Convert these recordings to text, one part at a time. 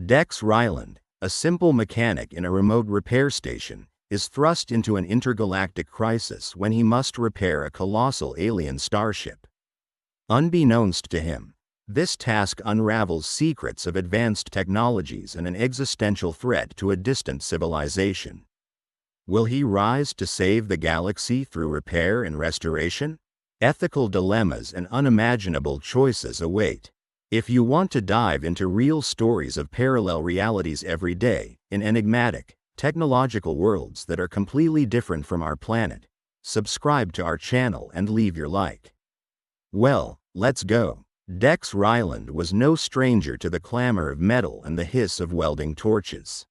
Dex Ryland, a simple mechanic in a remote repair station, is thrust into an intergalactic crisis when he must repair a colossal alien starship. Unbeknownst to him, this task unravels secrets of advanced technologies and an existential threat to a distant civilization. Will he rise to save the galaxy through repair and restoration? Ethical dilemmas and unimaginable choices await. If you want to dive into real stories of parallel realities every day, in enigmatic, technological worlds that are completely different from our planet, subscribe to our channel and leave your like. Well, let's go. Dex Ryland was no stranger to the clamor of metal and the hiss of welding torches.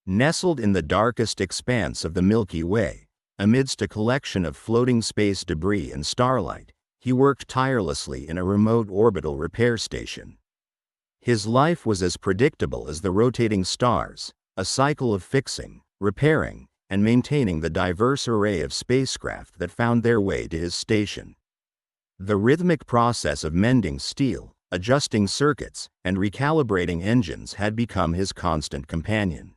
Nestled in the darkest expanse of the Milky Way, amidst a collection of floating space debris and starlight, he worked tirelessly in a remote orbital repair station. His life was as predictable as the rotating stars, a cycle of fixing, repairing, and maintaining the diverse array of spacecraft that found their way to his station. The rhythmic process of mending steel, adjusting circuits, and recalibrating engines had become his constant companion.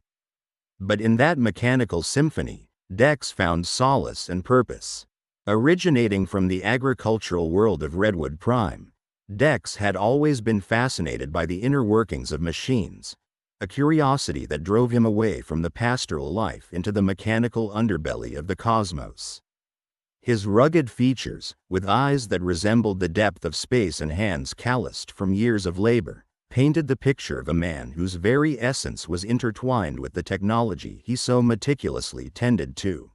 But in that mechanical symphony, Dex found solace and purpose. Originating from the agricultural world of Redwood Prime, Dex had always been fascinated by the inner workings of machines, a curiosity that drove him away from the pastoral life into the mechanical underbelly of the cosmos. His rugged features, with eyes that resembled the depth of space and hands calloused from years of labor, painted the picture of a man whose very essence was intertwined with the technology he so meticulously tended to.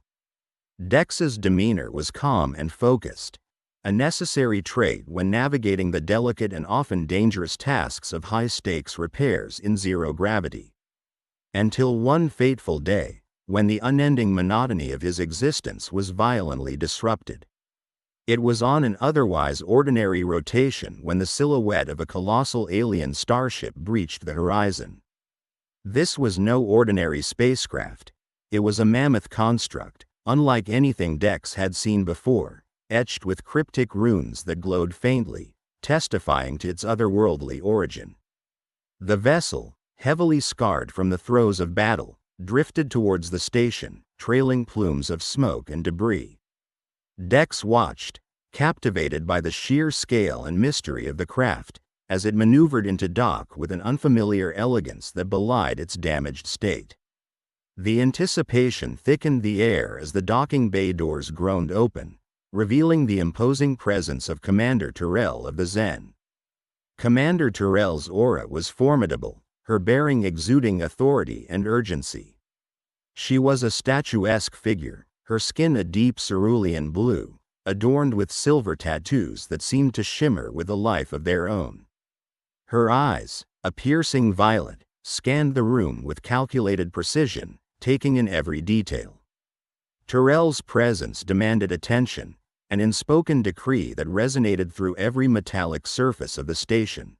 Dex's demeanor was calm and focused, a necessary trait when navigating the delicate and often dangerous tasks of high-stakes repairs in zero gravity. Until one fateful day, when the unending monotony of his existence was violently disrupted. It was on an otherwise ordinary rotation when the silhouette of a colossal alien starship breached the horizon. This was no ordinary spacecraft. It was a mammoth construct, unlike anything Dex had seen before, etched with cryptic runes that glowed faintly, testifying to its otherworldly origin. The vessel, heavily scarred from the throes of battle, drifted towards the station, trailing plumes of smoke and debris. Dex watched, captivated by the sheer scale and mystery of the craft, as it maneuvered into dock with an unfamiliar elegance that belied its damaged state. The anticipation thickened the air as the docking bay doors groaned open, revealing the imposing presence of Commander Tyrell of the Zen. Commander Tyrell's aura was formidable, her bearing exuding authority and urgency. She was a statuesque figure, her skin a deep cerulean blue, adorned with silver tattoos that seemed to shimmer with a life of their own. Her eyes, a piercing violet, scanned the room with calculated precision, taking in every detail. Tyrell's presence demanded attention, an unspoken decree that resonated through every metallic surface of the station.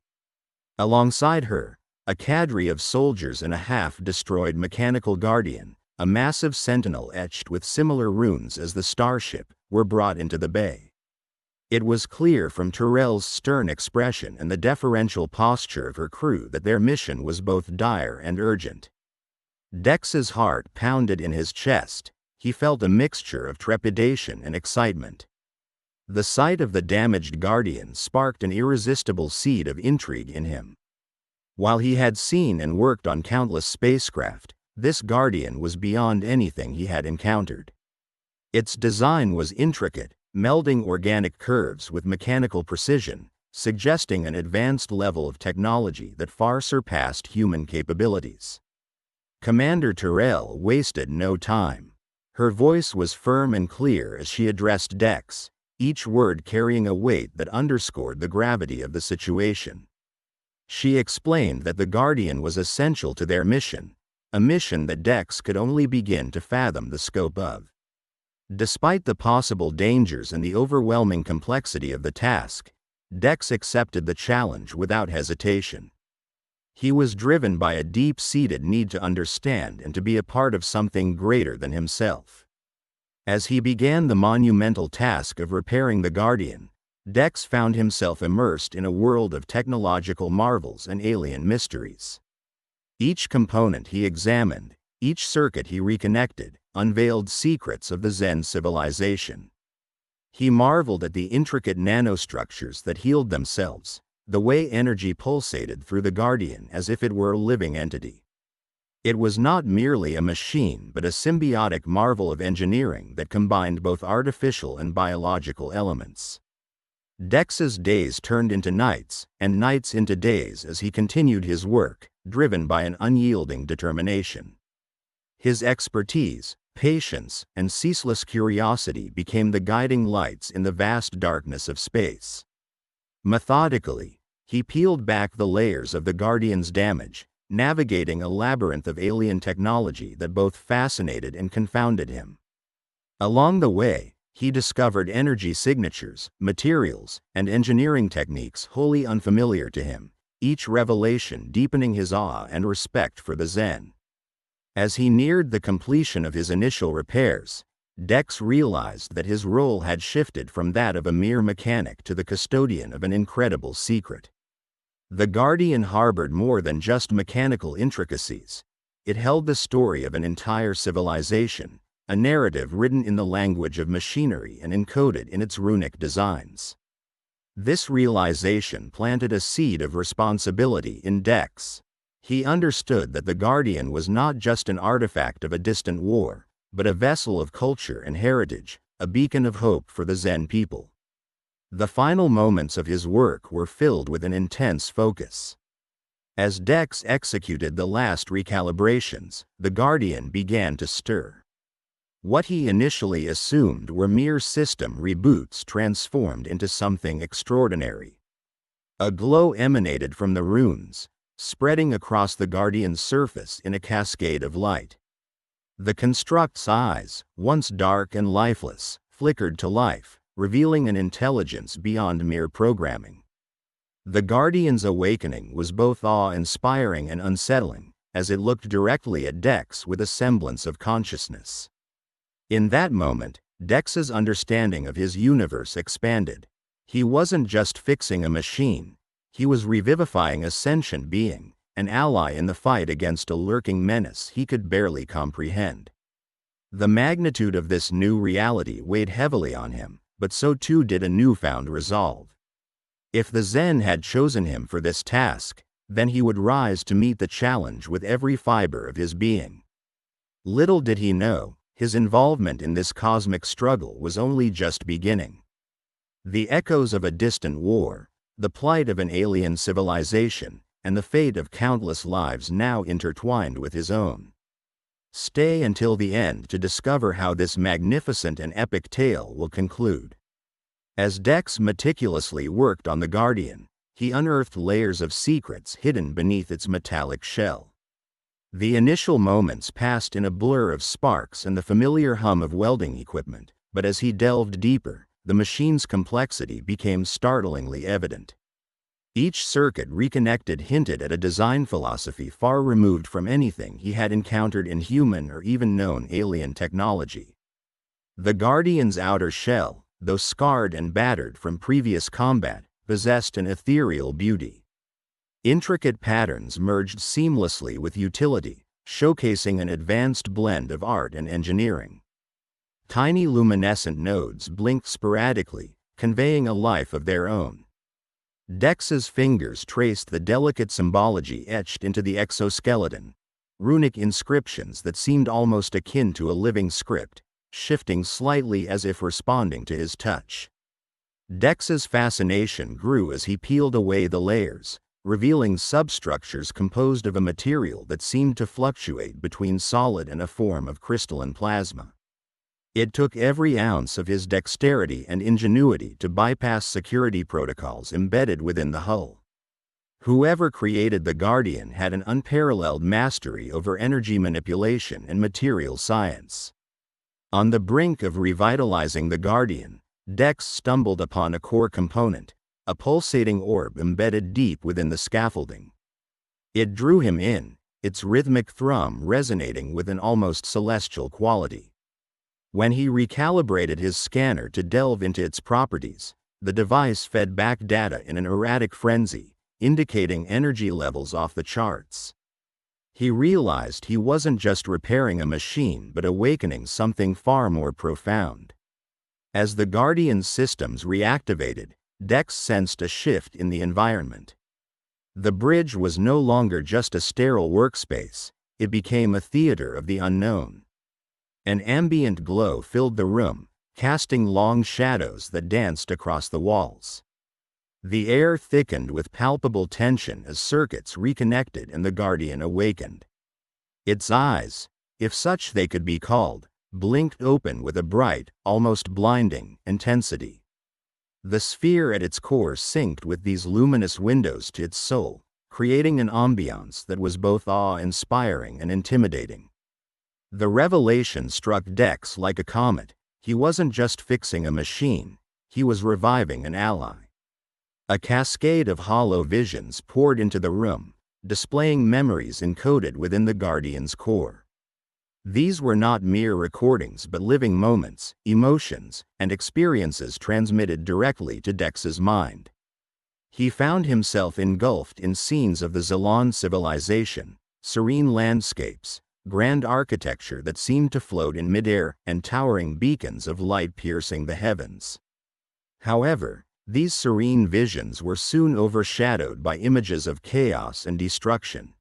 Alongside her, a cadre of soldiers and a half-destroyed mechanical guardian, a massive sentinel etched with similar runes as the starship, were brought into the bay. It was clear from Tyrell's stern expression and the deferential posture of her crew that their mission was both dire and urgent. Dex's heart pounded in his chest. He felt a mixture of trepidation and excitement. The sight of the damaged guardian sparked an irresistible seed of intrigue in him. While he had seen and worked on countless spacecraft, this guardian was beyond anything he had encountered. Its design was intricate, melding organic curves with mechanical precision, suggesting an advanced level of technology that far surpassed human capabilities. Commander Tyrell wasted no time. Her voice was firm and clear as she addressed Dex, each word carrying a weight that underscored the gravity of the situation. She explained that the Guardian was essential to their mission, a mission that Dex could only begin to fathom the scope of. Despite the possible dangers and the overwhelming complexity of the task, Dex accepted the challenge without hesitation. He was driven by a deep-seated need to understand and to be a part of something greater than himself. As he began the monumental task of repairing the Guardian, Dex found himself immersed in a world of technological marvels and alien mysteries. Each component he examined, each circuit he reconnected, unveiled secrets of the Zen civilization. He marveled at the intricate nanostructures that healed themselves, the way energy pulsated through the Guardian as if it were a living entity. It was not merely a machine but a symbiotic marvel of engineering that combined both artificial and biological elements. Dex's days turned into nights, and nights into days as he continued his work, driven by an unyielding determination. His expertise, patience, and ceaseless curiosity became the guiding lights in the vast darkness of space. Methodically, he peeled back the layers of the Guardian's damage, navigating a labyrinth of alien technology that both fascinated and confounded him. Along the way, he discovered energy signatures, materials, and engineering techniques wholly unfamiliar to him, each revelation deepening his awe and respect for the Zen. As he neared the completion of his initial repairs, Dex realized that his role had shifted from that of a mere mechanic to the custodian of an incredible secret. The Guardian harbored more than just mechanical intricacies. It held the story of an entire civilization, a narrative written in the language of machinery and encoded in its runic designs. This realization planted a seed of responsibility in Dex. He understood that the Guardian was not just an artifact of a distant war, but a vessel of culture and heritage, a beacon of hope for the Zen people. The final moments of his work were filled with an intense focus. As Dex executed the last recalibrations, the Guardian began to stir. What he initially assumed were mere system reboots transformed into something extraordinary. A glow emanated from the runes, spreading across the Guardian's surface in a cascade of light. The construct's eyes, once dark and lifeless, flickered to life, revealing an intelligence beyond mere programming. The Guardian's awakening was both awe-inspiring and unsettling, as it looked directly at Dex with a semblance of consciousness. In that moment, Dex's understanding of his universe expanded. He wasn't just fixing a machine, he was revivifying a sentient being, an ally in the fight against a lurking menace he could barely comprehend. The magnitude of this new reality weighed heavily on him, but so too did a newfound resolve. If the Zen had chosen him for this task, then he would rise to meet the challenge with every fiber of his being. Little did he know, his involvement in this cosmic struggle was only just beginning. The echoes of a distant war, the plight of an alien civilization, and the fate of countless lives now intertwined with his own. Stay until the end to discover how this magnificent and epic tale will conclude. As Dex meticulously worked on the Guardian, he unearthed layers of secrets hidden beneath its metallic shell. The initial moments passed in a blur of sparks and the familiar hum of welding equipment, but as he delved deeper, the machine's complexity became startlingly evident. Each circuit reconnected hinted at a design philosophy far removed from anything he had encountered in human or even known alien technology. The Guardian's outer shell, though scarred and battered from previous combat, possessed an ethereal beauty. Intricate patterns merged seamlessly with utility, showcasing an advanced blend of art and engineering. Tiny luminescent nodes blinked sporadically, conveying a life of their own. Dex's fingers traced the delicate symbology etched into the exoskeleton, runic inscriptions that seemed almost akin to a living script, shifting slightly as if responding to his touch. Dex's fascination grew as he peeled away the layers, revealing substructures composed of a material that seemed to fluctuate between solid and a form of crystalline plasma. It took every ounce of his dexterity and ingenuity to bypass security protocols embedded within the hull. Whoever created the Guardian had an unparalleled mastery over energy manipulation and material science. On the brink of revitalizing the Guardian, Dex stumbled upon a core component, a pulsating orb embedded deep within the scaffolding. It drew him in, its rhythmic thrum resonating with an almost celestial quality. When he recalibrated his scanner to delve into its properties, the device fed back data in an erratic frenzy, indicating energy levels off the charts. He realized he wasn't just repairing a machine but awakening something far more profound. As the Guardian's systems reactivated, Dex sensed a shift in the environment. The bridge was no longer just a sterile workspace, it became a theater of the unknown. An ambient glow filled the room, casting long shadows that danced across the walls. The air thickened with palpable tension as circuits reconnected and the Guardian awakened. Its eyes, if such they could be called, blinked open with a bright, almost blinding, intensity. The sphere at its core synced with these luminous windows to its soul, creating an ambiance that was both awe-inspiring and intimidating. The revelation struck Dex like a comet. He wasn't just fixing a machine, he was reviving an ally. A cascade of hollow visions poured into the room, displaying memories encoded within the Guardian's core. These were not mere recordings but living moments, emotions, and experiences transmitted directly to Dex's mind. He found himself engulfed in scenes of the Zalon civilization, serene landscapes, grand architecture that seemed to float in midair, and towering beacons of light piercing the heavens. However, these serene visions were soon overshadowed by images of chaos and destruction.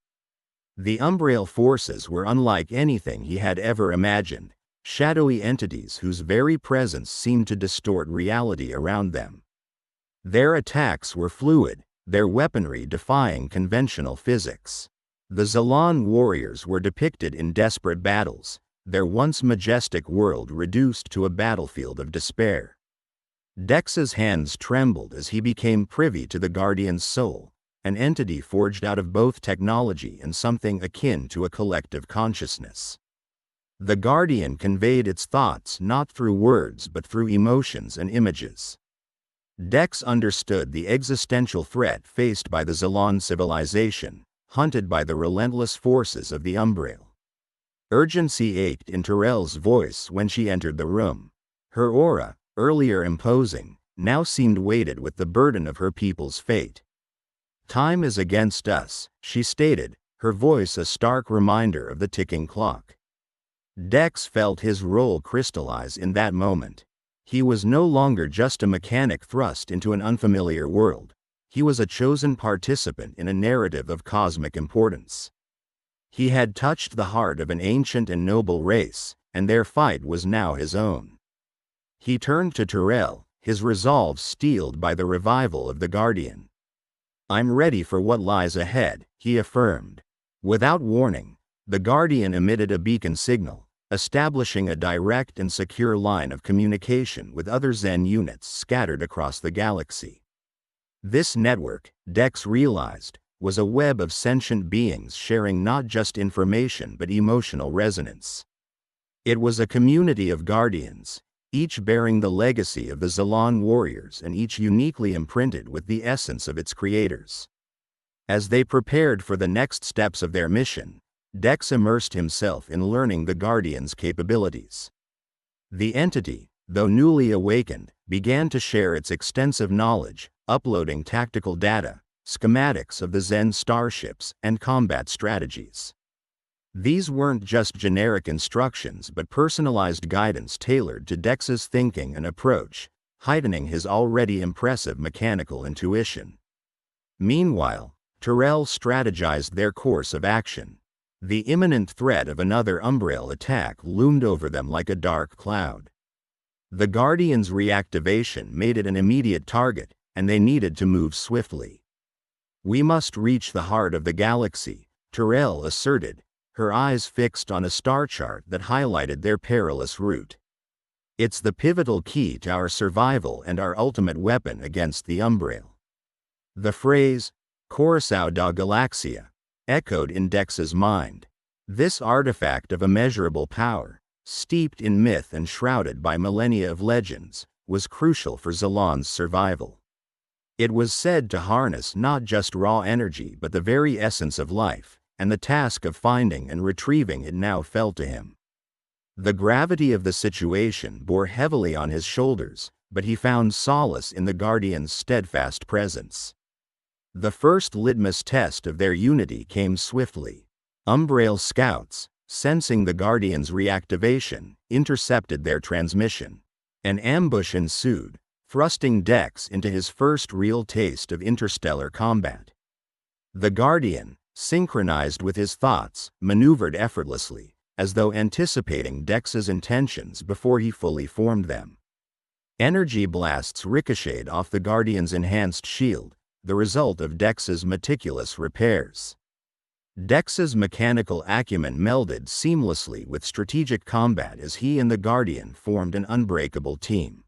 The Umbrél forces were unlike anything he had ever imagined, shadowy entities whose very presence seemed to distort reality around them. Their attacks were fluid, their weaponry defying conventional physics. The Zalon warriors were depicted in desperate battles, their once majestic world reduced to a battlefield of despair. Dex's hands trembled as he became privy to the Guardian's soul, an entity forged out of both technology and something akin to a collective consciousness. The Guardian conveyed its thoughts not through words but through emotions and images. Dex understood the existential threat faced by the Zalon civilization, hunted by the relentless forces of the Umbrél. Urgency ached in Tyrell's voice when she entered the room. Her aura, earlier imposing, now seemed weighted with the burden of her people's fate. "Time is against us," she stated, her voice a stark reminder of the ticking clock. Dex felt his role crystallize in that moment. He was no longer just a mechanic thrust into an unfamiliar world. He was a chosen participant in a narrative of cosmic importance. He had touched the heart of an ancient and noble race, and their fight was now his own. He turned to Tyrell, his resolve steeled by the revival of the Guardian. "I'm ready for what lies ahead," he affirmed. Without warning, the Guardian emitted a beacon signal, establishing a direct and secure line of communication with other Zen units scattered across the galaxy. This network, Dex realized, was a web of sentient beings sharing not just information but emotional resonance. It was a community of Guardians, each bearing the legacy of the Zalon warriors and each uniquely imprinted with the essence of its creators. As they prepared for the next steps of their mission, Dex immersed himself in learning the Guardian's capabilities. The entity, though newly awakened, began to share its extensive knowledge, uploading tactical data, schematics of the Zen starships, and combat strategies. These weren't just generic instructions but personalized guidance tailored to Dex's thinking and approach, heightening his already impressive mechanical intuition. Meanwhile, Tyrell strategized their course of action. The imminent threat of another Umbrél attack loomed over them like a dark cloud. The Guardian's reactivation made it an immediate target, and they needed to move swiftly. "We must reach the heart of the galaxy," Tyrell asserted, her eyes fixed on a star chart that highlighted their perilous route. "It's the pivotal key to our survival and our ultimate weapon against the Umbrél." The phrase, Corazao da Galaxia, echoed in Dex's mind. This artifact of immeasurable power, steeped in myth and shrouded by millennia of legends, was crucial for Zalon's survival. It was said to harness not just raw energy but the very essence of life, and the task of finding and retrieving it now fell to him. The gravity of the situation bore heavily on his shoulders, but he found solace in the Guardian's steadfast presence. The first litmus test of their unity came swiftly. Umbrél scouts, sensing the Guardians' reactivation, intercepted their transmission. An ambush ensued, thrusting Dex into his first real taste of interstellar combat. The Guardian, synchronized with his thoughts, maneuvered effortlessly, as though anticipating Dex's intentions before he fully formed them. Energy blasts ricocheted off the Guardian's enhanced shield, the result of Dex's meticulous repairs. Dex's mechanical acumen melded seamlessly with strategic combat as he and the Guardian formed an unbreakable team.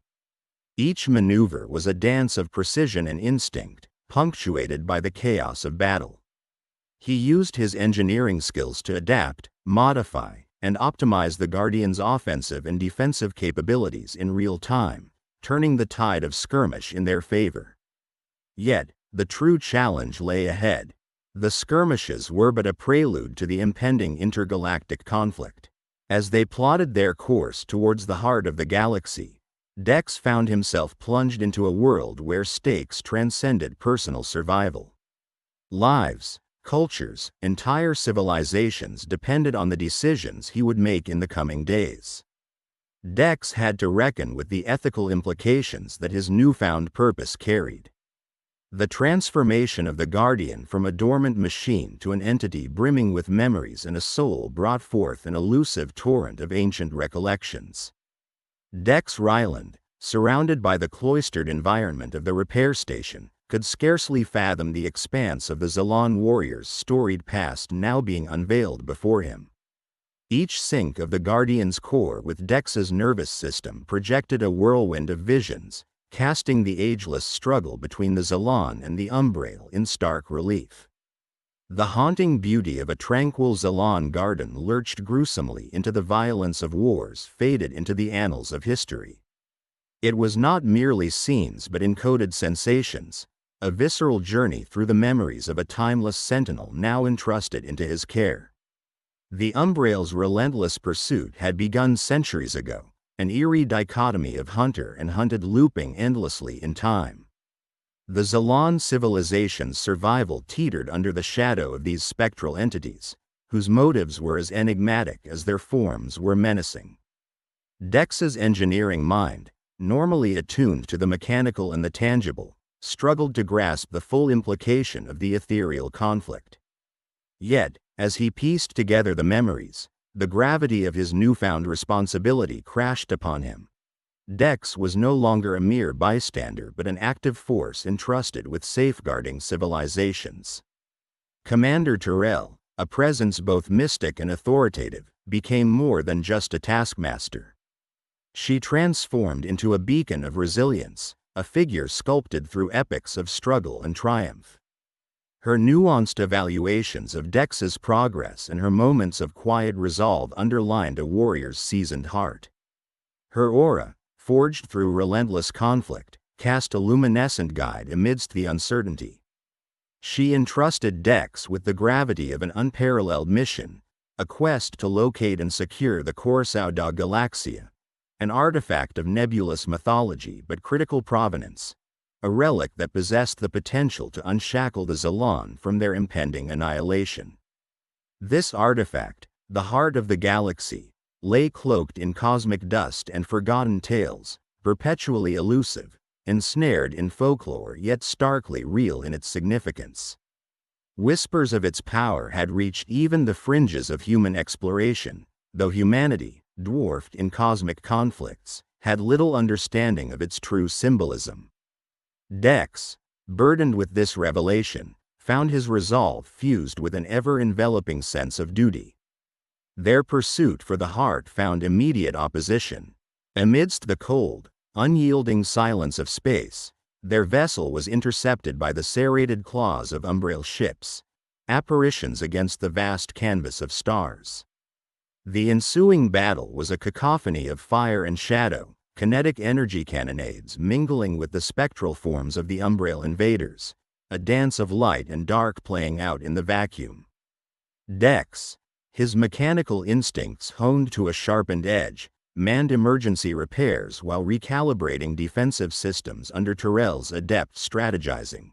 Each maneuver was a dance of precision and instinct, punctuated by the chaos of battle. He used his engineering skills to adapt, modify, and optimize the Guardian's offensive and defensive capabilities in real time, turning the tide of skirmish in their favor. Yet, the true challenge lay ahead. The skirmishes were but a prelude to the impending intergalactic conflict. As they plotted their course towards the heart of the galaxy, Dex found himself plunged into a world where stakes transcended personal survival. Lives, cultures, entire civilizations depended on the decisions he would make in the coming days. Dex had to reckon with the ethical implications that his newfound purpose carried. The transformation of the Guardian from a dormant machine to an entity brimming with memories and a soul brought forth an elusive torrent of ancient recollections. Dex Ryland, surrounded by the cloistered environment of the repair station, could scarcely fathom the expanse of the Zalon warriors' storied past now being unveiled before him. Each sync of the Guardian's core with Dex's nervous system projected a whirlwind of visions, casting the ageless struggle between the Zalon and the Umbrél in stark relief. The haunting beauty of a tranquil Zalon garden lurched gruesomely into the violence of wars faded into the annals of history. It was not merely scenes but encoded sensations, a visceral journey through the memories of a timeless sentinel now entrusted into his care. The Umbrél's relentless pursuit had begun centuries ago, an eerie dichotomy of hunter and hunted looping endlessly in time. The Zalon civilization's survival teetered under the shadow of these spectral entities, whose motives were as enigmatic as their forms were menacing. Dex's engineering mind, normally attuned to the mechanical and the tangible, struggled to grasp the full implication of the ethereal conflict. Yet, as he pieced together the memories, the gravity of his newfound responsibility crashed upon him. Dex was no longer a mere bystander but an active force entrusted with safeguarding civilizations. Commander Terrell, a presence both mystic and authoritative, became more than just a taskmaster. She transformed into a beacon of resilience, a figure sculpted through epics of struggle and triumph. Her nuanced evaluations of Dex's progress and her moments of quiet resolve underlined a warrior's seasoned heart. Her aura, forged through relentless conflict, cast a luminescent guide amidst the uncertainty. She entrusted Dex with the gravity of an unparalleled mission, a quest to locate and secure the Corsao da Galaxia, an artifact of nebulous mythology but critical provenance, a relic that possessed the potential to unshackle the Zalon from their impending annihilation. This artifact, the heart of the galaxy, lay cloaked in cosmic dust and forgotten tales, perpetually elusive, ensnared in folklore yet starkly real in its significance. Whispers of its power had reached even the fringes of human exploration, though humanity, dwarfed in cosmic conflicts, had little understanding of its true symbolism. Dex, burdened with this revelation, found his resolve fused with an ever-enveloping sense of duty. Their pursuit for the heart found immediate opposition. Amidst the cold, unyielding silence of space, their vessel was intercepted by the serrated claws of Umbrél ships, apparitions against the vast canvas of stars. The ensuing battle was a cacophony of fire and shadow, kinetic energy cannonades mingling with the spectral forms of the Umbrél invaders, a dance of light and dark playing out in the vacuum. Dex, his mechanical instincts honed to a sharpened edge, manned emergency repairs while recalibrating defensive systems under Terrell's adept strategizing.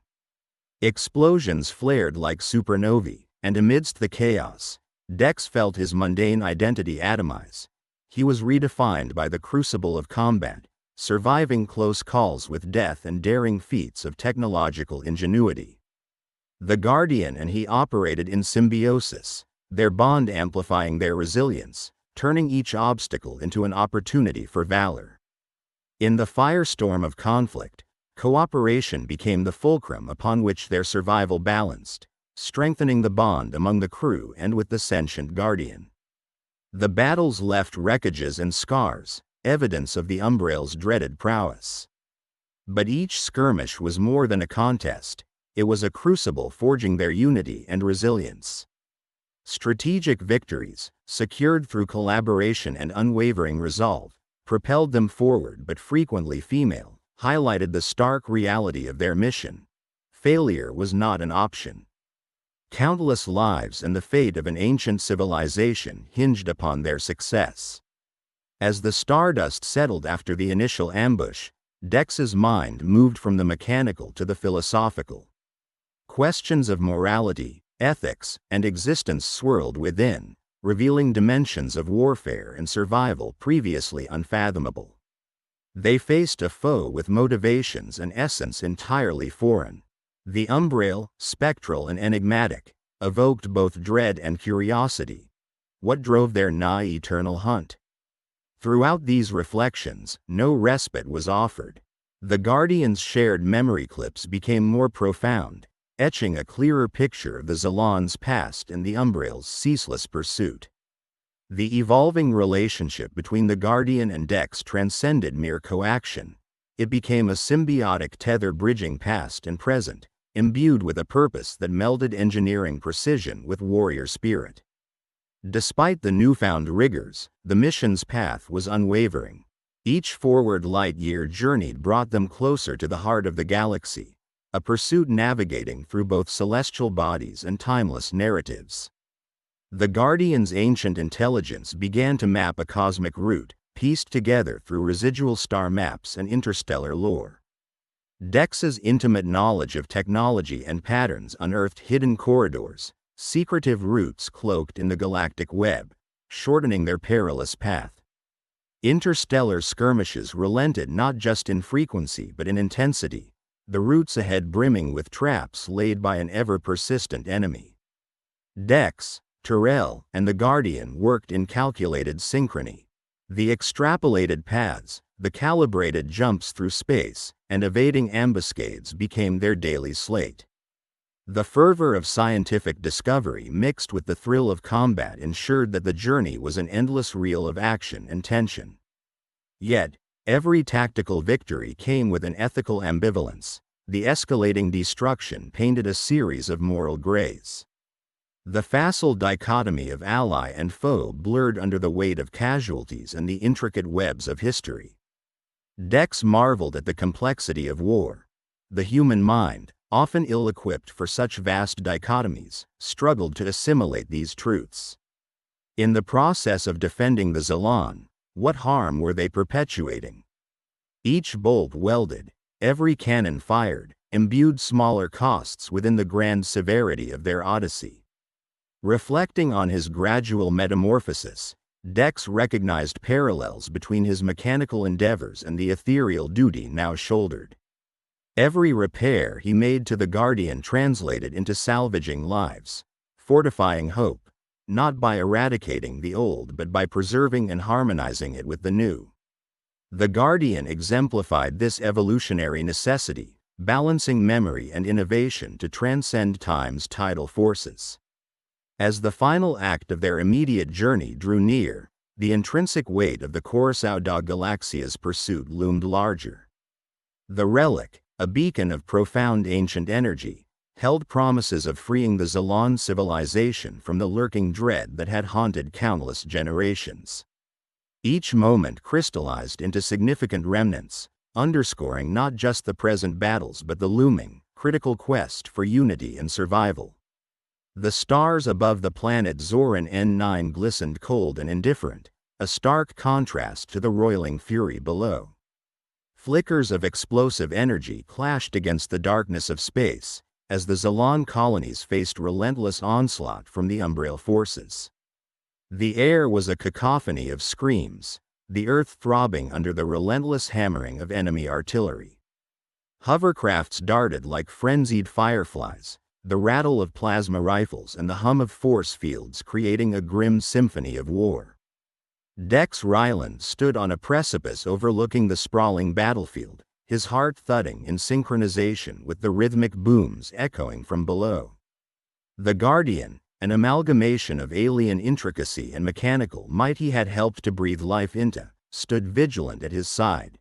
Explosions flared like supernovae, and amidst the chaos, Dex felt his mundane identity atomize. He was redefined by the crucible of combat, surviving close calls with death and daring feats of technological ingenuity. The Guardian and he operated in symbiosis, their bond amplifying their resilience, turning each obstacle into an opportunity for valor. In the firestorm of conflict, cooperation became the fulcrum upon which their survival balanced, strengthening the bond among the crew and with the sentient Guardian. The battles left wreckages and scars, evidence of the Umbrél's dreaded prowess. But each skirmish was more than a contest, it was a crucible forging their unity and resilience. Strategic victories, secured through collaboration and unwavering resolve, propelled them forward but frequently highlighted the stark reality of their mission. Failure was not an option. Countless lives and the fate of an ancient civilization hinged upon their success. As the stardust settled after the initial ambush, Dex's mind moved from the mechanical to the philosophical. Questions of morality, ethics, and existence swirled within, revealing dimensions of warfare and survival previously unfathomable. They faced a foe with motivations and essence entirely foreign. The Umbrél, spectral and enigmatic, evoked both dread and curiosity. What drove their nigh-eternal hunt? Throughout these reflections, no respite was offered. The Guardians' shared memory clips became more profound, etching a clearer picture of the Zalon's past and the Umbrél's ceaseless pursuit. The evolving relationship between the Guardian and Dex transcended mere coaction. It became a symbiotic tether bridging past and present, imbued with a purpose that melded engineering precision with warrior spirit. Despite the newfound rigors, the mission's path was unwavering. Each forward light year journeyed brought them closer to the heart of the galaxy, a pursuit navigating through both celestial bodies and timeless narratives. The Guardian's ancient intelligence began to map a cosmic route, pieced together through residual star maps and interstellar lore. Dex's intimate knowledge of technology and patterns unearthed hidden corridors, secretive routes cloaked in the galactic web, shortening their perilous path. Interstellar skirmishes relented not just in frequency but in intensity, the routes ahead brimming with traps laid by an ever-persistent enemy. Dex, Tyrell, and the Guardian worked in calculated synchrony. The extrapolated paths, the calibrated jumps through space, and evading ambuscades became their daily slate. The fervor of scientific discovery mixed with the thrill of combat ensured that the journey was an endless reel of action and tension. Yet, every tactical victory came with an ethical ambivalence. The escalating destruction painted a series of moral grays. The facile dichotomy of ally and foe blurred under the weight of casualties and the intricate webs of history. Dex marveled at the complexity of war. The human mind, often ill-equipped for such vast dichotomies, struggled to assimilate these truths. In the process of defending the Zalon, what harm were they perpetuating? Each bolt welded, every cannon fired, imbued smaller costs within the grand severity of their odyssey. Reflecting on his gradual metamorphosis, Dex recognized parallels between his mechanical endeavors and the ethereal duty now shouldered. Every repair he made to the Guardian translated into salvaging lives, fortifying hope, not by eradicating the old but by preserving and harmonizing it with the new. The Guardian exemplified this evolutionary necessity, balancing memory and innovation to transcend time's tidal forces. As the final act of their immediate journey drew near, the intrinsic weight of the Coruscant da Galaxia's pursuit loomed larger. The relic, a beacon of profound ancient energy, held promises of freeing the Zalon civilization from the lurking dread that had haunted countless generations. Each moment crystallized into significant remnants, underscoring not just the present battles but the looming, critical quest for unity and survival. The stars above the planet Zoran N9 glistened cold and indifferent, a stark contrast to the roiling fury below. Flickers of explosive energy clashed against the darkness of space, as the Zalon colonies faced relentless onslaught from the Umbrél forces. The air was a cacophony of screams, the earth throbbing under the relentless hammering of enemy artillery. Hovercrafts darted like frenzied fireflies, the rattle of plasma rifles and the hum of force fields creating a grim symphony of war. Dex Ryland stood on a precipice overlooking the sprawling battlefield, his heart thudding in synchronization with the rhythmic booms echoing from below. The Guardian, an amalgamation of alien intricacy and mechanical might he had helped to breathe life into, stood vigilant at his side.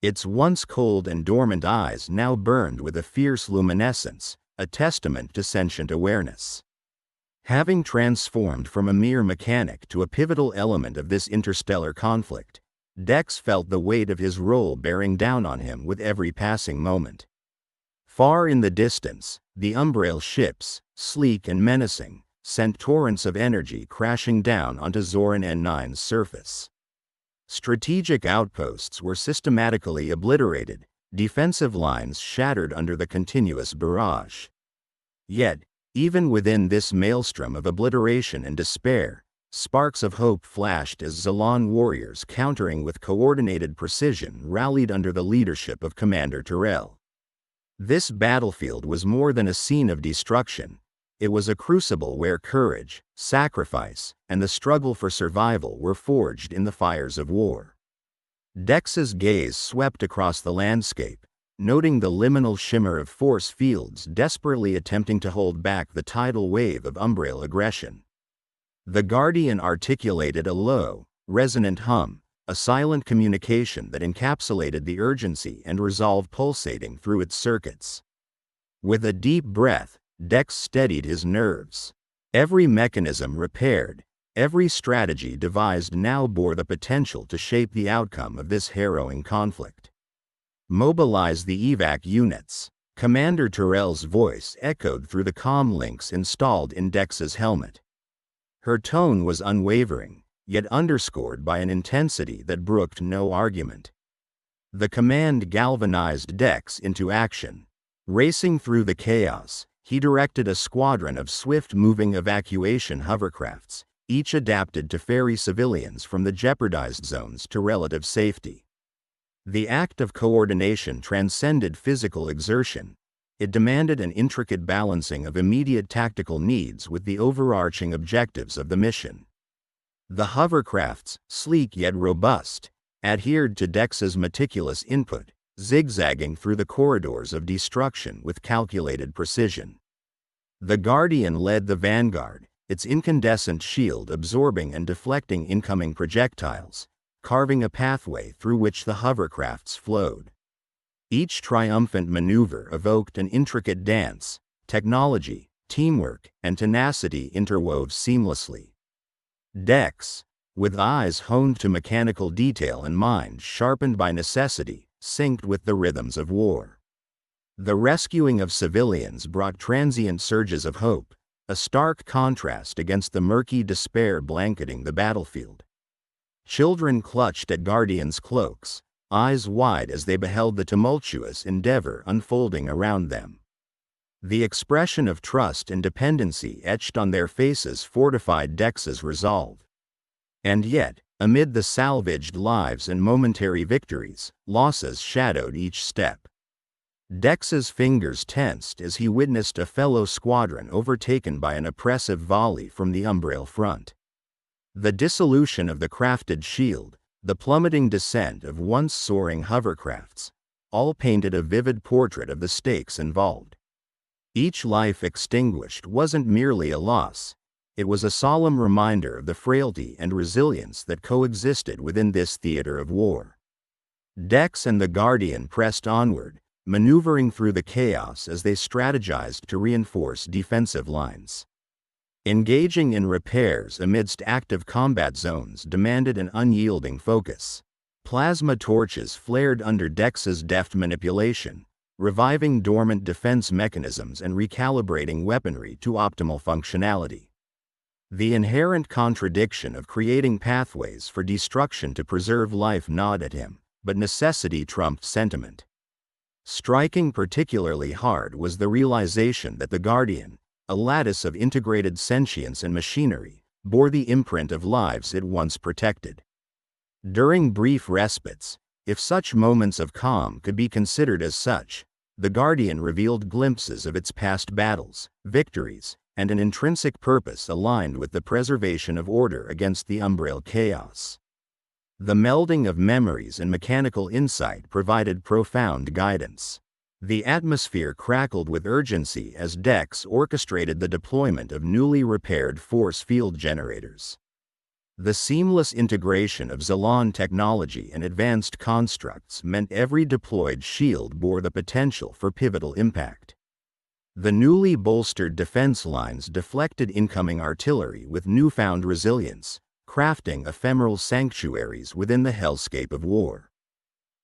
Its once cold and dormant eyes now burned with a fierce luminescence, a testament to sentient awareness. Having transformed from a mere mechanic to a pivotal element of this interstellar conflict, Dex felt the weight of his role bearing down on him with every passing moment. Far in the distance, the Umbrél ships, sleek and menacing, sent torrents of energy crashing down onto Zoran N9's surface. Strategic outposts were systematically obliterated, defensive lines shattered under the continuous barrage. Yet, even within this maelstrom of obliteration and despair, sparks of hope flashed as Zalon warriors countering with coordinated precision rallied under the leadership of Commander Terrell. This battlefield was more than a scene of destruction. It was a crucible where courage, sacrifice, and the struggle for survival were forged in the fires of war. Dex's gaze swept across the landscape, noting the liminal shimmer of force fields desperately attempting to hold back the tidal wave of Umbrél aggression. The Guardian articulated a low, resonant hum, a silent communication that encapsulated the urgency and resolve pulsating through its circuits. With a deep breath, Dex steadied his nerves. Every mechanism repaired, every strategy devised now bore the potential to shape the outcome of this harrowing conflict. Mobilize the evac units. Commander Terrell's voice echoed through the comm links installed in Dex's helmet. Her tone was unwavering, yet underscored by an intensity that brooked no argument. The command galvanized Dex into action. Racing through the chaos, he directed a squadron of swift-moving evacuation hovercrafts, each adapted to ferry civilians from the jeopardized zones to relative safety. The act of coordination transcended physical exertion. It demanded an intricate balancing of immediate tactical needs with the overarching objectives of the mission. The hovercrafts, sleek yet robust, adhered to Dex's meticulous input, zigzagging through the corridors of destruction with calculated precision. The Guardian led the vanguard, its incandescent shield absorbing and deflecting incoming projectiles, carving a pathway through which the hovercrafts flowed. Each triumphant maneuver evoked an intricate dance, technology, teamwork, and tenacity interwove seamlessly. Dex, with eyes honed to mechanical detail and mind sharpened by necessity, synced with the rhythms of war. The rescuing of civilians brought transient surges of hope, a stark contrast against the murky despair blanketing the battlefield. Children clutched at Guardians' cloaks, eyes wide as they beheld the tumultuous endeavor unfolding around them. The expression of trust and dependency etched on their faces fortified Dex's resolve. And yet, amid the salvaged lives and momentary victories, losses shadowed each step. Dex's fingers tensed as he witnessed a fellow squadron overtaken by an oppressive volley from the Umbrél front. The dissolution of the crafted shield, the plummeting descent of once soaring hovercrafts, all painted a vivid portrait of the stakes involved. Each life extinguished wasn't merely a loss, it was a solemn reminder of the frailty and resilience that coexisted within this theater of war. Dex and the Guardian pressed onward, maneuvering through the chaos as they strategized to reinforce defensive lines. Engaging in repairs amidst active combat zones demanded an unyielding focus. Plasma torches flared under Dex's deft manipulation, reviving dormant defense mechanisms and recalibrating weaponry to optimal functionality. The inherent contradiction of creating pathways for destruction to preserve life gnawed at him, but necessity trumped sentiment. Striking particularly hard was the realization that the Guardian, a lattice of integrated sentience and machinery, bore the imprint of lives it once protected. During brief respites, if such moments of calm could be considered as such, the Guardian revealed glimpses of its past battles, victories, and an intrinsic purpose aligned with the preservation of order against the Umbrél chaos. The melding of memories and mechanical insight provided profound guidance. The atmosphere crackled with urgency as Dex orchestrated the deployment of newly repaired force field generators. The seamless integration of Zalon technology and advanced constructs meant every deployed shield bore the potential for pivotal impact. The newly bolstered defense lines deflected incoming artillery with newfound resilience, crafting ephemeral sanctuaries within the hellscape of war.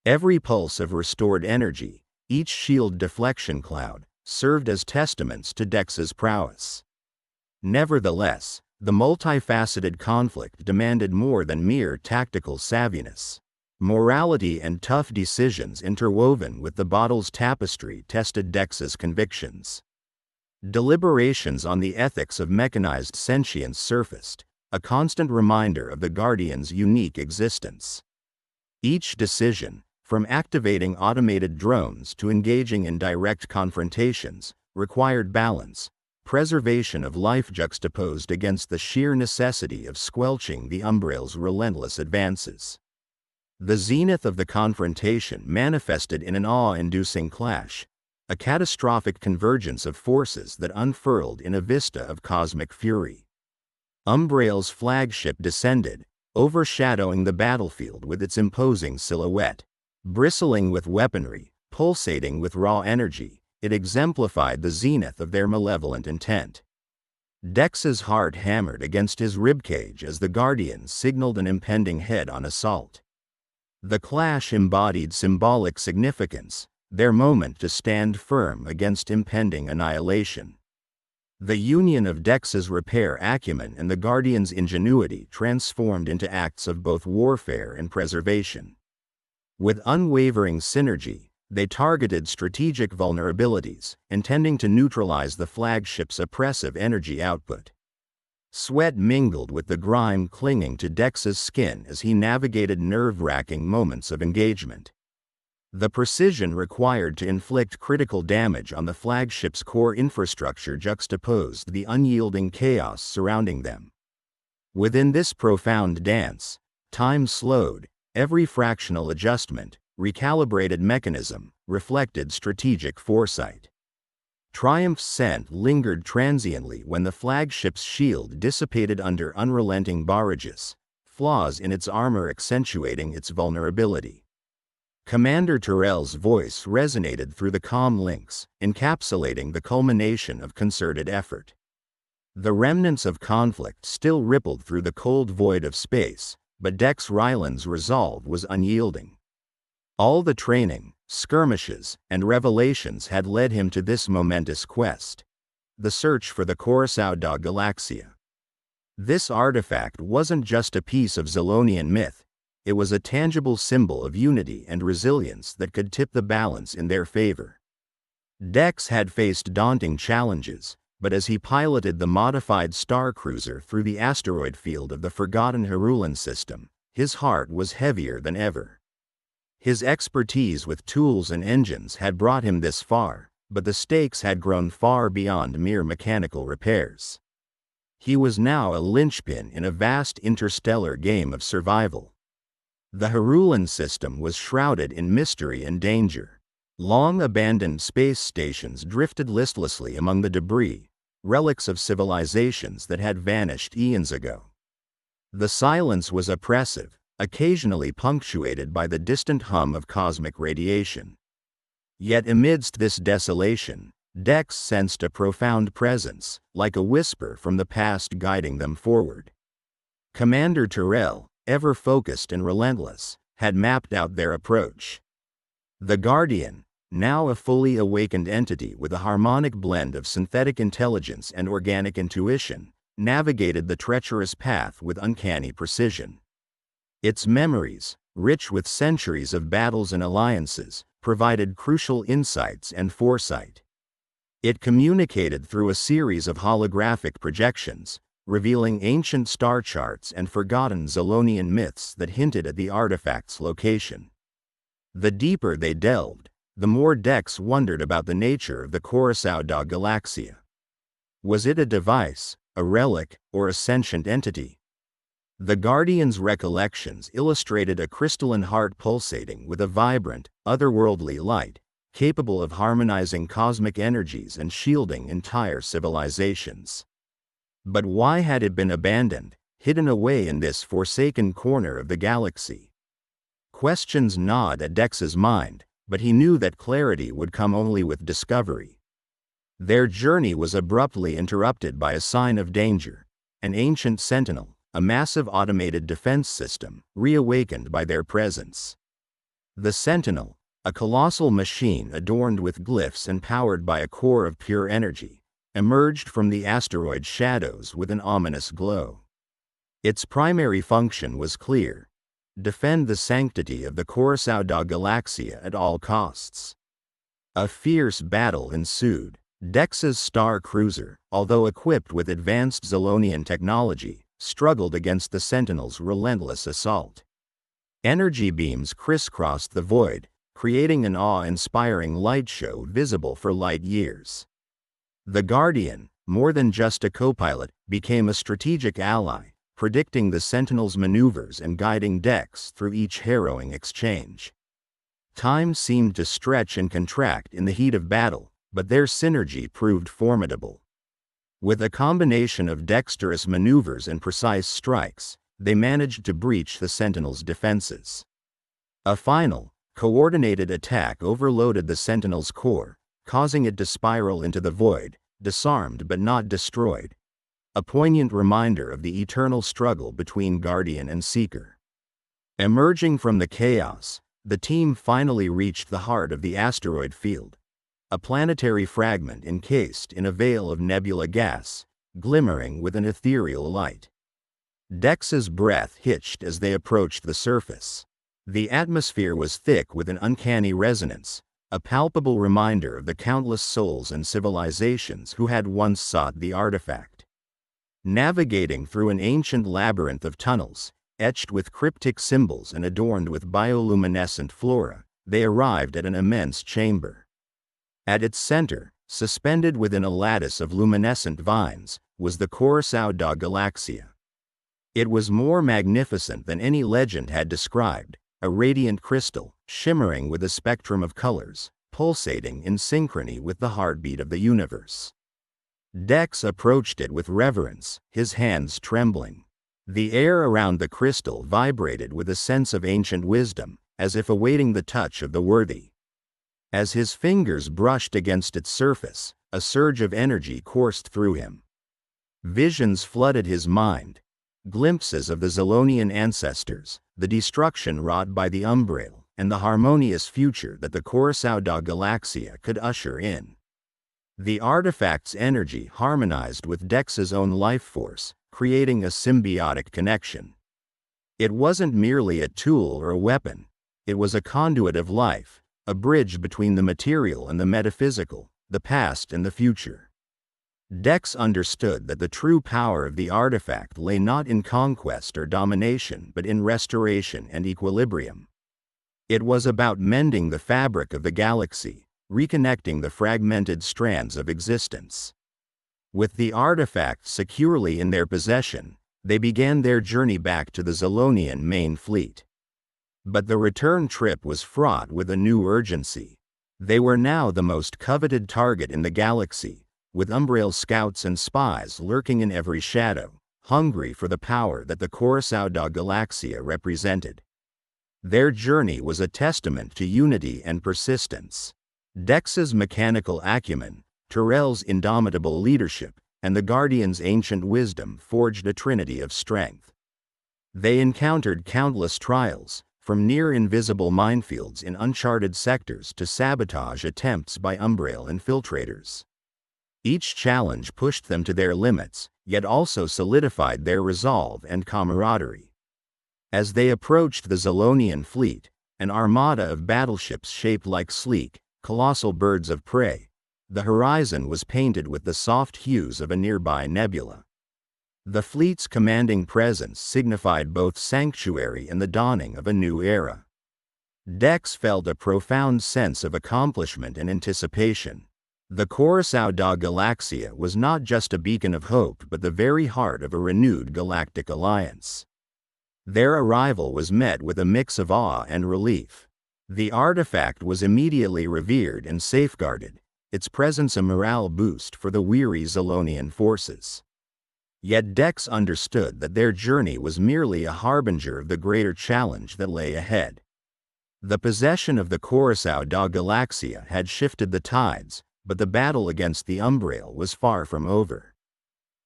Every pulse of restored energy, each shield deflection cloud, served as testaments to Dex's prowess. Nevertheless, the multifaceted conflict demanded more than mere tactical savviness. Morality and tough decisions interwoven with the bottle's tapestry tested Dex's convictions. Deliberations on the ethics of mechanized sentience surfaced, a constant reminder of the Guardian's unique existence. Each decision, from activating automated drones to engaging in direct confrontations, required balance, preservation of life juxtaposed against the sheer necessity of squelching the Umbrél's relentless advances. The zenith of the confrontation manifested in an awe-inducing clash, a catastrophic convergence of forces that unfurled in a vista of cosmic fury. Umbrél's flagship descended, overshadowing the battlefield with its imposing silhouette. Bristling with weaponry, pulsating with raw energy, it exemplified the zenith of their malevolent intent. Dex's heart hammered against his ribcage as the Guardian signaled an impending head-on assault. The clash embodied symbolic significance, their moment to stand firm against impending annihilation. The union of Dex's repair acumen and the Guardian's ingenuity transformed into acts of both warfare and preservation. With unwavering synergy, they targeted strategic vulnerabilities, intending to neutralize the flagship's oppressive energy output. Sweat mingled with the grime clinging to Dex's skin as he navigated nerve-wracking moments of engagement. The precision required to inflict critical damage on the flagship's core infrastructure juxtaposed the unyielding chaos surrounding them. Within this profound dance, time slowed. Every fractional adjustment, recalibrated mechanism, reflected strategic foresight. Triumph's scent lingered transiently when the flagship's shield dissipated under unrelenting barrages, flaws in its armor accentuating its vulnerability. Commander Tyrell's voice resonated through the comm links, encapsulating the culmination of concerted effort. The remnants of conflict still rippled through the cold void of space, but Dex Ryland's resolve was unyielding. All the training, skirmishes, and revelations had led him to this momentous quest: the search for the Curacao da Galaxia. This artifact wasn't just a piece of Zalonian myth, it was a tangible symbol of unity and resilience that could tip the balance in their favor. Dex had faced daunting challenges, but as he piloted the modified star cruiser through the asteroid field of the forgotten Herulan system, his heart was heavier than ever. His expertise with tools and engines had brought him this far, but the stakes had grown far beyond mere mechanical repairs. He was now a linchpin in a vast interstellar game of survival. The Herulan system was shrouded in mystery and danger. Long-abandoned space stations drifted listlessly among the debris, relics of civilizations that had vanished eons ago. The silence was oppressive, occasionally punctuated by the distant hum of cosmic radiation. Yet amidst this desolation, Dex sensed a profound presence, like a whisper from the past guiding them forward. Commander Tyrell, ever focused and relentless, had mapped out their approach. The Guardian, now a fully awakened entity with a harmonic blend of synthetic intelligence and organic intuition, navigated the treacherous path with uncanny precision. Its memories, rich with centuries of battles and alliances, provided crucial insights and foresight. It communicated through a series of holographic projections, revealing ancient star charts and forgotten Zalonian myths that hinted at the artifact's location. The deeper they delved, the more Dex wondered about the nature of the Curacao da Galaxia. Was it a device, a relic, or a sentient entity? The Guardian's recollections illustrated a crystalline heart pulsating with a vibrant, otherworldly light, capable of harmonizing cosmic energies and shielding entire civilizations. But why had it been abandoned, hidden away in this forsaken corner of the galaxy? Questions gnawed at Dex's mind, but he knew that clarity would come only with discovery. Their journey was abruptly interrupted by a sign of danger. An ancient sentinel, a massive automated defense system, reawakened by their presence. The Sentinel, a colossal machine adorned with glyphs and powered by a core of pure energy, emerged from the asteroid's shadows with an ominous glow. Its primary function was clear: defend the sanctity of the Curacao da Galaxia at all costs. A fierce battle ensued. Dex's star cruiser, although equipped with advanced Zalonian technology, struggled against the Sentinel's relentless assault. Energy beams crisscrossed the void, creating an awe-inspiring light show visible for light years. The Guardian, more than just a co-pilot, became a strategic ally, predicting the Sentinel's maneuvers and guiding Dex through each harrowing exchange. Time seemed to stretch and contract in the heat of battle, but their synergy proved formidable. With a combination of dexterous maneuvers and precise strikes, they managed to breach the Sentinel's defenses. A final, coordinated attack overloaded the Sentinel's core, causing it to spiral into the void, disarmed but not destroyed. A poignant reminder of the eternal struggle between Guardian and Seeker. Emerging from the chaos, the team finally reached the heart of the asteroid field. A planetary fragment encased in a veil of nebula gas, glimmering with an ethereal light. Dex's breath hitched as they approached the surface. The atmosphere was thick with an uncanny resonance, a palpable reminder of the countless souls and civilizations who had once sought the artifact. Navigating through an ancient labyrinth of tunnels, etched with cryptic symbols and adorned with bioluminescent flora, they arrived at an immense chamber. At its center, suspended within a lattice of luminescent vines, was the Curacao da Galaxia. It was more magnificent than any legend had described, a radiant crystal, shimmering with a spectrum of colors, pulsating in synchrony with the heartbeat of the universe. Dex approached it with reverence, his hands trembling. The air around the crystal vibrated with a sense of ancient wisdom, as if awaiting the touch of the worthy. As his fingers brushed against its surface, a surge of energy coursed through him. Visions flooded his mind. Glimpses of the Zalonian ancestors, the destruction wrought by the Umbrél, and the harmonious future that the Curacao da Galaxia could usher in. The artifact's energy harmonized with Dex's own life force, creating a symbiotic connection. It wasn't merely a tool or a weapon, it was a conduit of life, a bridge between the material and the metaphysical, the past and the future. Dex understood that the true power of the artifact lay not in conquest or domination but in restoration and equilibrium. It was about mending the fabric of the galaxy, reconnecting the fragmented strands of existence. With the artifact securely in their possession, they began their journey back to the Zalonian main fleet. But the return trip was fraught with a new urgency. They were now the most coveted target in the galaxy, with Umbrél scouts and spies lurking in every shadow, hungry for the power that the Curacao da Galaxia represented. Their journey was a testament to unity and persistence. Dex's mechanical acumen, Tyrell's indomitable leadership, and the Guardian's ancient wisdom forged a trinity of strength. They encountered countless trials, from near-invisible minefields in uncharted sectors to sabotage attempts by Umbrél infiltrators. Each challenge pushed them to their limits, yet also solidified their resolve and camaraderie. As they approached the Zalonian fleet, an armada of battleships shaped like sleek, colossal birds of prey, the horizon was painted with the soft hues of a nearby nebula. The fleet's commanding presence signified both sanctuary and the dawning of a new era. Dex felt a profound sense of accomplishment and anticipation. The Curaçao da Galáxia was not just a beacon of hope but the very heart of a renewed galactic alliance. Their arrival was met with a mix of awe and relief. The artifact was immediately revered and safeguarded, its presence a morale boost for the weary Zalonian forces. Yet Dex understood that their journey was merely a harbinger of the greater challenge that lay ahead. The possession of the Curaçao da Galáxia had shifted the tides, but the battle against the Umbrél was far from over.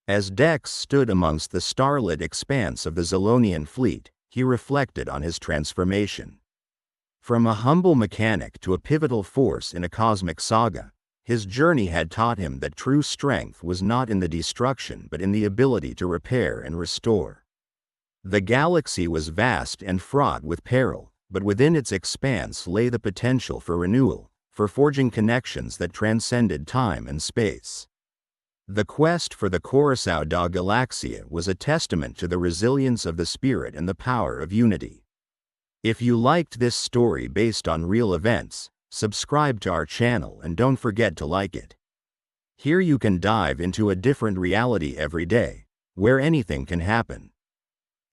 As Dex stood amongst the starlit expanse of the Zalonian fleet, he reflected on his transformation. From a humble mechanic to a pivotal force in a cosmic saga, his journey had taught him that true strength was not in the destruction but in the ability to repair and restore. The galaxy was vast and fraught with peril, but within its expanse lay the potential for renewal, for forging connections that transcended time and space. The quest for the Curaçao da Galáxia was a testament to the resilience of the spirit and the power of unity. If you liked this story based on real events, subscribe to our channel and don't forget to like it. Here you can dive into a different reality every day, where anything can happen.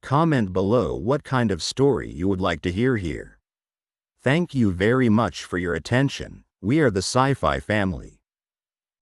Comment below what kind of story you would like to hear here. Thank you very much for your attention. We are the Sci-Fi family.